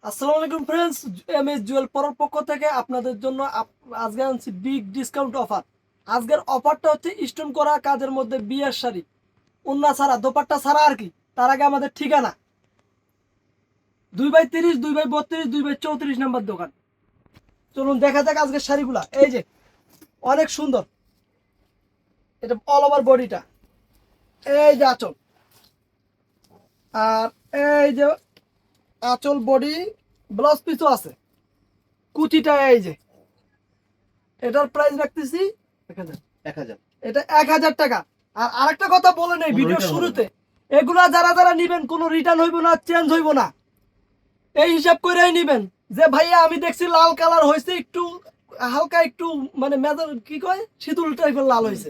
আসসালামু আলাইকুম friends, MS Jewel পরের পক্ষ থেকে আপনাদের জন্য আজকে আনছি বিগ ডিসকাউন্ট অফার। আজকের অফারটা হচ্ছে স্টোন করা কাজের মধ্যে বিয়ের শাড়ি, ওন্না ছাড়া, দোপাট্টা ছাড়া আর কি। তার আগে আমাদের ঠিকানা 2/30, 2/32, 2/34 নাম্বার দোকান। চলুন দেখা যাক আজকের শাড়িগুলা। এই যে অনেক সুন্দর, এটা অল ওভার বডিটা। এই যে আঁচল, আর এই যে আঁচল বডি, ব্লাউজ পিসও আছে। কুচিটা এই যে, এটার প্রাইস রাখতেছি 1000। 1000 এটা 1000 টাকা। আর আরেকটা কথা বলে নেই কোনো ভিডিওর return হবে শুরুতে, এগুলা যারা যারা নিবেন কোনো রিটার্ন হইব না, চেঞ্জ হইব না। এই হিসাব করেই নিবেন যে ভাইয়া আমি দেখছি লাল কালার হয়েছে, একটু হালকা একটু মানে মেজার কি কয় শীতল টাইপের লাল হয়েছে,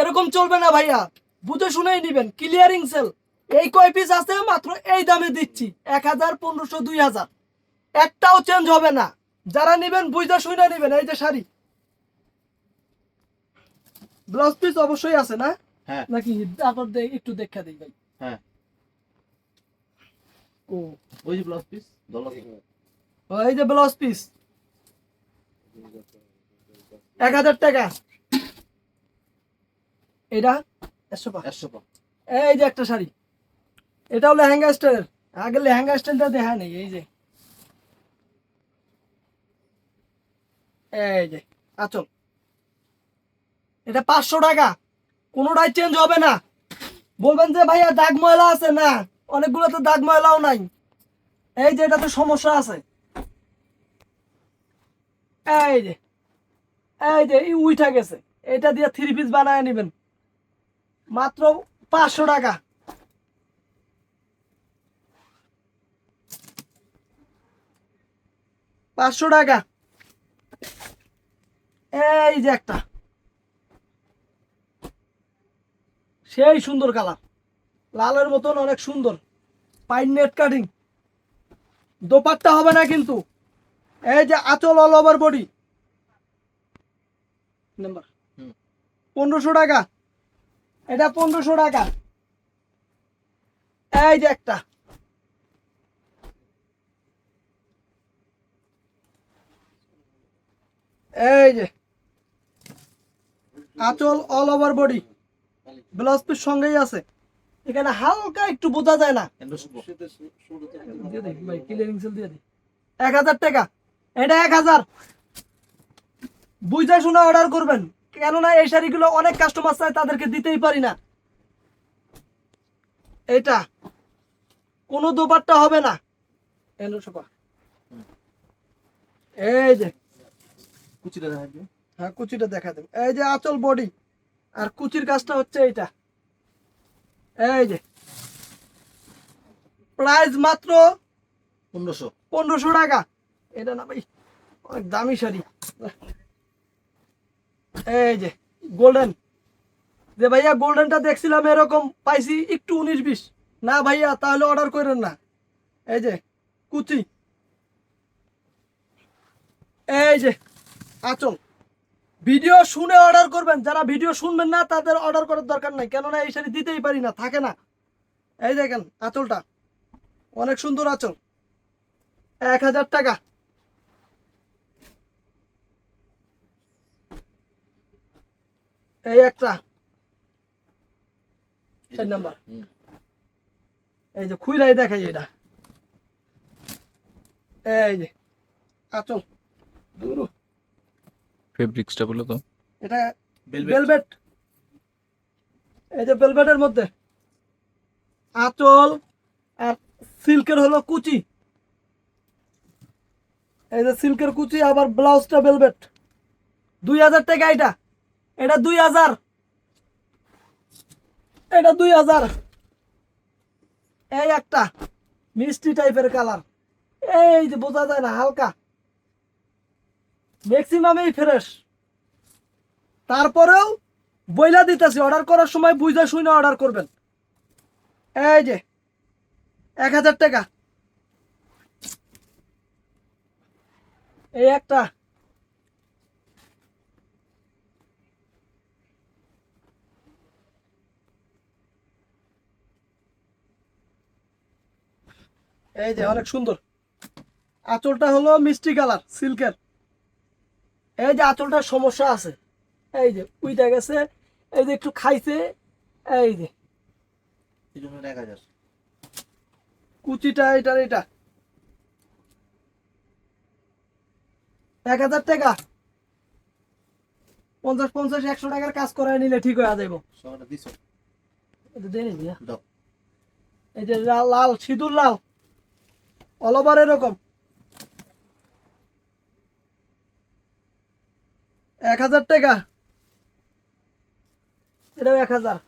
এরকম চলবে না ভাইয়া। বুঝে শুনেই নিবেন, ক্লিয়ারিং সেল। এই কয় পিস আছে মাত্র এই দামে দিচ্ছি, 1000, 1500, 2000, একটাও চেঞ্জ হবে না। যারা নিবেন বুঝে শুনে নিবেন। এই যে শাড়ি, ব্লাউজ পিস অবশ্যই আছে না হ্যাঁ নাকি? তারপর একটু দেখা দিই ভাই। হ্যাঁ ও, ওই যে ব্লাউজ পিস $10 এই যে ব্লাউজ পিস 1000 টাকা। এটা 100 টাকা। 100 এই যে একটা শাড়ি, এটাও লেহেঙ্গা স্টাইলের। আগে লেহেঙ্গা স্টাইলটা দেখা নেই। এই যে, এই যে আচল, এটা 500 টাকা। কোনোটাই চেঞ্জ হবে না। বলবেন যে ভাইয়া দাগ ময়লা আছে, না, অনেকগুলো তো দাগ ময়লাও নাই। এই যে এটাতে সমস্যা আছে। এই যে, এই যে উইঠা গেছে, এটা দিয়ে 3 পিস বানায় নেবেন মাত্র 500 টাকা। 500 টাকা। এই যে একটা সেই সুন্দর কালার, লালের মতন অনেক সুন্দর, পাইন নেট কাটিং। দোপাট্টা হবে না কিন্তু। এই যে আঁচল অল ওভার বডি, নাম্বার হুম 1500 টাকা। এটা 1500 টাকা। এই যে একটা, এই যে আঁচল all over body, blouse piece সঙ্গেই আছে। এখানে হালকা একটু বোঝা যায় না। দিয়ে দিই ভাই, ক্লিয়ারিং সেল দিয়ে দিই। 1000 টাকা। এটা 1000। বুঝে শুনে অর্ডার করবেন, কেননা এই শাড়িগুলো অনেক কাস্টমার চায়, তাদেরকে দিতেই পারি না। এটা কোনো দোপাট্টা হবে না। এই যে, কুচিটা দেখা যায় হ্যাঁ কুচিটা দেখা দেব। এই যে আঁচল বডি, আর কুচির কাজটা হচ্ছে এইটা। এই যে প্রাইস মাত্র 1500 1500 টাকা। এটা না ভাই, অনেক দামি শাড়ি। এই যে গোল্ডেন, যে ভাইয়া গোল্ডেনটা দেখছিলাম এরকম পাইছি একটু 19-20, না ভাইয়া তাহলে অর্ডার করেন না। এই যে কুচি, এই যে আঁচল। ভিডিও শুনে অর্ডার করবেন, যারা ভিডিও শুনবেন না তাদের অর্ডার করার দরকার নাই, কেননা এই শাড়ি দিতেই পারি না, থাকে না। এই দেখেন আঁচলটা অনেক সুন্দর আঁচল, 1000 টাকা। এই একটা 4 নাম্বার। হুম এই যে খুইরাই দেখাই এটা। এই যে আঁচল, দুরু, ফেব্রিক্সটা বলো তো। এটা Velvet। ভেলভেট। এই যে ভেলভেটের মধ্যে আঁচল, আর সিল্কের হলো কুচি। এই যে সিল্কের কুচি, আবার ব্লাউজটা ভেলভেট। 2000 টাকা এটা। এটা 2000। এটা 2000। এই একটা মিষ্টি টাইপের কালার, এই যে বোঝা যায় না, হালকা, ম্যাক্সিমামই ফ্রেশ। তারপরেও বইলা দিতেছি, অর্ডার করার সময় বুঝা শুনে অর্ডার করবেন। এই যে 1000 টাকা। এই একটা, এই যে অনেক সুন্দর, আঁচলটা হলো মিষ্টি কালার সিল্কের। এই যে আঁচলটার সমস্যা আছে, এই যে উইটা গেছে, এই যে একটু খাইছে, এই যে এই জন্য 1000। কুচিটা এটা 1000 টাকা। 50-50 100 টাকার কাজ করায় নিলে ঠিক হয়ে যাবো। সবটা দিছো এটা দিয়ে নিবি, হ্যাঁ? দাও। এই যে লাল লাল সিঁদুর লাল অল ওভার এরকম 1000 টাকা। এটাও 1000।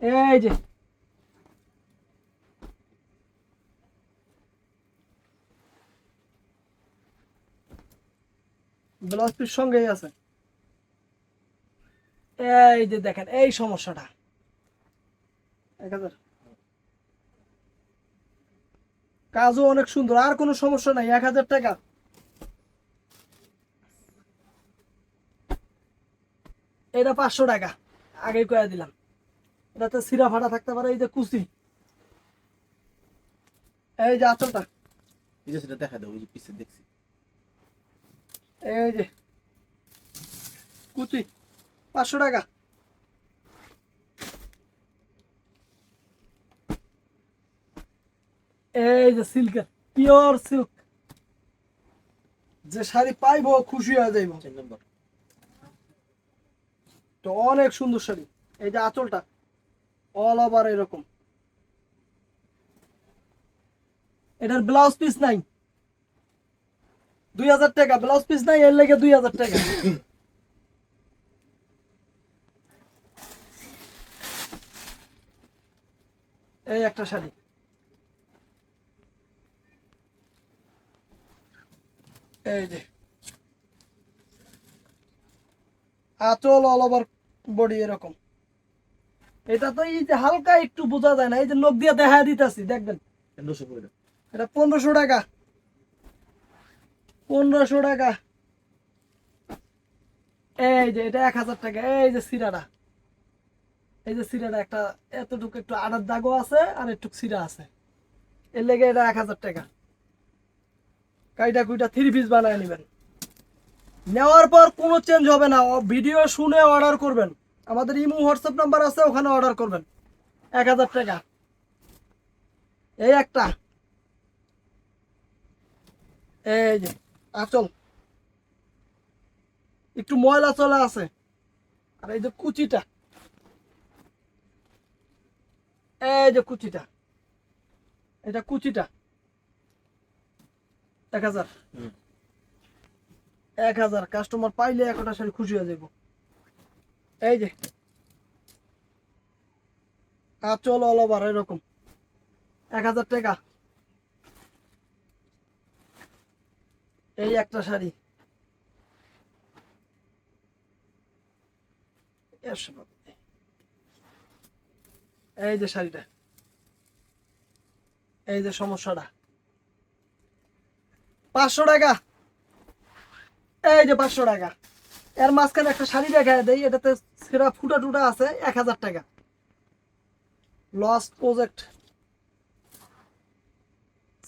এই যে ব্লাউজ পিস সঙ্গেই আছে। এই যে দেখেন এই সমস্যাটা 1000। কাজও অনেক সুন্দর, আর কোনো সমস্যা নাই। 1000 টাকা। এটা 500 টাকা, আগেই কয়ে দিলাম। এটাতে সিরা ফাটা থাকতে পারে। এই যে কুচি, এই যে আঁচলটা, এই যে সেটা দেখা দাও, ওই যে পিছে দেখছি। এই যে কুচি 500 টাকা। এই যে সিল্কের পিওর সিল্ক, যে শাড়ি পাইবো খুশি হয়ে যাইব। 4 নম্বর। তো অনেক সুন্দর শাড়ি। এই যে আঁচলটা অল ওভার এরকম। এটার ব্লাউজ পিস নাই, 2000 টাকা। ব্লাউজ পিস নাই, এর লেগে 2000 টাকা। এই একটা শাড়ি, এই যে আঁচল অল ওভার বডি এরকম। এটা তো এই যে হালকা একটু বোঝা যায় না, এই যে নখ দিয়ে দেখা দিতেছি, দেখবেন। 1500 করে দাও। এটা 1500 টাকা। 1500 টাকা। এই যে এটা 1000 টাকা। এই যে সিরাটা, এই যে সিরাটা একটা এতটুকু একটু আড়ার দাগও আছে আর একটু সিরা আছে, এর লেগে এটা 1000 টাকা। কাইটা কুইটা 3 পিস বানায় নেবেন। নেওয়ার পর কোনো চেঞ্জ হবে না, ভিডিও শুনে অর্ডার করবেন। আমাদের ইমো হোয়াটসঅ্যাপ নাম্বার আছে, ওখানে অর্ডার করবেন। 1000 টাকা। এই একটা, এই যে আঁচল একটু ময়লা চলা আছে, আর এই যে কুচিটা, এই যে কুচিটা, এটা কুচিটা 1000। হুম। 1000 কাস্টমার পাইলে একটা শাড়ি খুশি হয়ে যাবো। এই যে আঁচল অল ওভার এরকম 1000 টাকা। এই একটা শাড়ি, এই যে শাড়িটা, এই যে সমস্যাটা 500 টাকা। এই যে 500 টাকা। এর মাঝখানে একটা শাড়ি দেখা দেয়, এটাতে সেরা ফুটা টুটা আছে, 1000 টাকা। Lost project.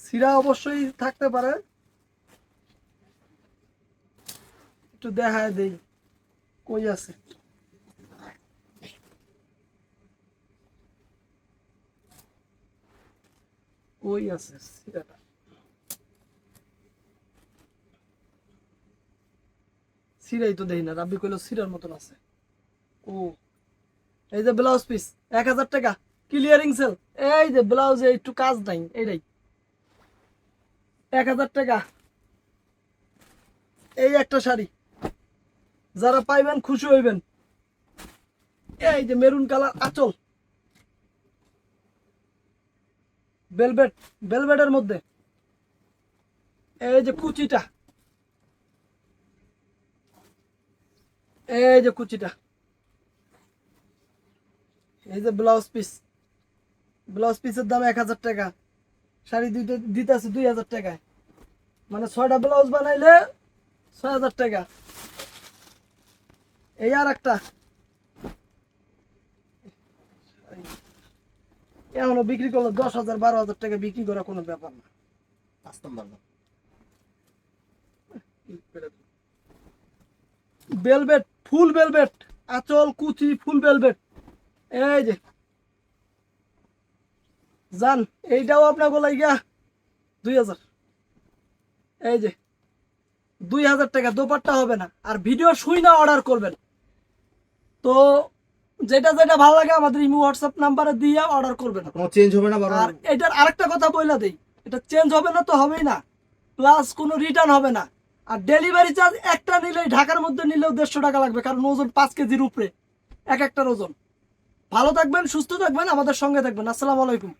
সিরা অবশ্যই থাকতে পারে, একটু দেখা দেই কই আছে। কই আছে সিরাটা? সিরাই তো দেই না, রাব্বি কইলো সিরার মতন আছে। ও, এই যে ব্লাউজ পিস 1000 টাকা, ক্লিয়ারিং সেল। এই যে ব্লাউজে একটু কাজ নাই, এইটাই 1000 টাকা। এই একটা শাড়ি, যারা পাইবেন খুশি হইবেন। এই যে মেরুন কালার আঁচল, ভেলভেট, ভেলভেটের মধ্যে। এই যে কুচিটা, এই যে কুচিটা, এই যে ব্লাউজ পিস। ব্লাউজ পিসের দাম 1000 টাকা। শাড়ি দুইটা দিতেছে 2000 টাকায়, মানে 6টা ব্লাউজ বানাইলে 6000 টাকা। এই আর একটা, এখনো বিক্রি করলে 10,000 12,000 টাকা বিক্রি করা কোনো ব্যাপার না। পাঁচ নম্বর না বেলভেট, ফুল বেলভেট, আঁচল কুচি ফুল বেলভেট। এই যে জান, এইটাও আপনার বলাই গিয়া 2,000। এই যে 2,000 টাকা, দোপাট্টা হবে না। আর ভিডিও শুই না অর্ডার করবেন। তো যেটা যেটা ভালো লাগে আমাদের ইমো হোয়াটসঅ্যাপ নাম্বারে দিয়ে অর্ডার করবেন। কোনো চেঞ্জ হবে না বড় আর এটার আরেকটা কথা বইলা দেই, এটা চেঞ্জ হবে না তো হবেই না, প্লাস কোনো রিটার্ন হবে না। আর ডেলিভারি চার্জ একটা নিলেই, ঢাকার মধ্যে নিলেও 150 টাকা লাগবে, কারণ ওজন 5 কেজির উপরে এক একটার ওজন। ভালো থাকবেন, সুস্থ থাকবেন, আমাদের সঙ্গে থাকবেন। আসসালামু আলাইকুম।